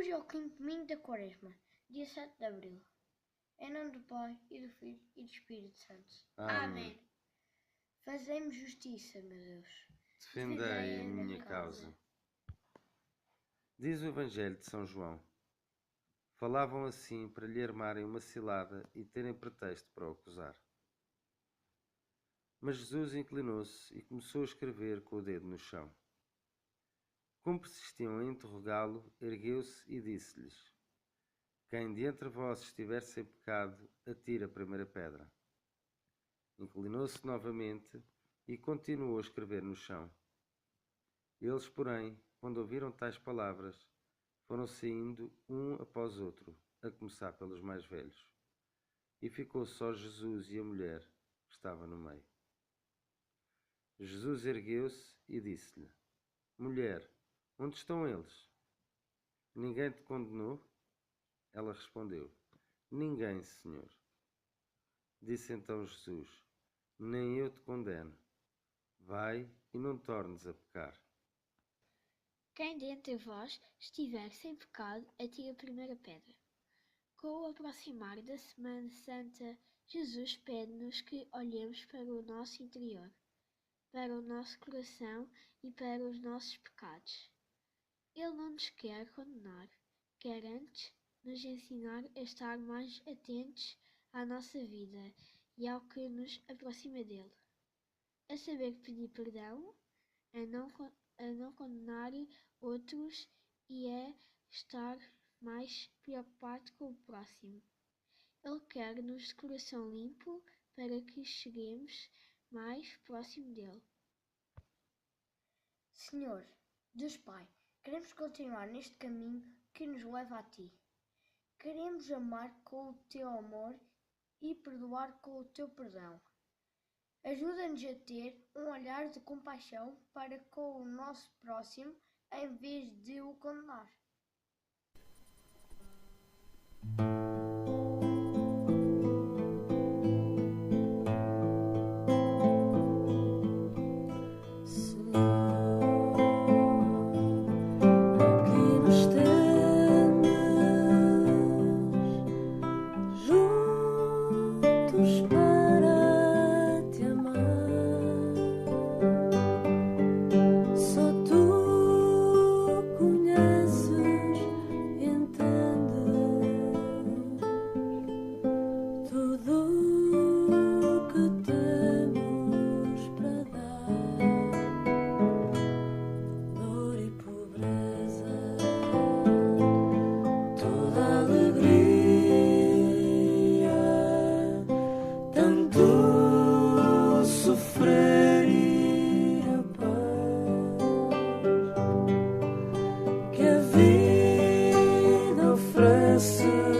Hoje é o quinto domingo da Quaresma, dia 7 de Abril. Em nome do Pai, e do Filho, e do Espírito Santo. Amém. Fazei-me justiça, meu Deus. Defendei a minha causa. Diz o Evangelho de São João. Falavam assim para lhe armarem uma cilada e terem pretexto para o acusar. Mas Jesus inclinou-se e começou a escrever com o dedo no chão. Como persistiam em interrogá-lo, ergueu-se e disse-lhes: Quem de entre vós estiver sem pecado, atire a primeira pedra. Inclinou-se novamente e continuou a escrever no chão. Eles, porém, quando ouviram tais palavras, foram saindo um após outro, a começar pelos mais velhos. E ficou só Jesus e a mulher, que estava no meio. Jesus ergueu-se e disse-lhe: Mulher, onde estão eles? Ninguém te condenou? Ela respondeu: Ninguém, Senhor. Disse então Jesus: Nem eu te condeno. Vai e não tornes a pecar. Quem dentre vós estiver sem pecado, atire a primeira pedra. Com o aproximar da Semana Santa, Jesus pede-nos que olhemos para o nosso interior, para o nosso coração e para os nossos pecados. Ele não nos quer condenar, quer antes nos ensinar a estar mais atentos à nossa vida e ao que nos aproxima dele. A saber pedir perdão, a não condenar outros e a estar mais preocupado com o próximo. Ele quer-nos de coração limpo para que cheguemos mais próximo dele. Senhor, Deus Pai, queremos continuar neste caminho que nos leva a Ti. Queremos amar com o Teu amor e perdoar com o Teu perdão. Ajuda-nos a ter um olhar de compaixão para com o nosso próximo, em vez de o condenar. Oferece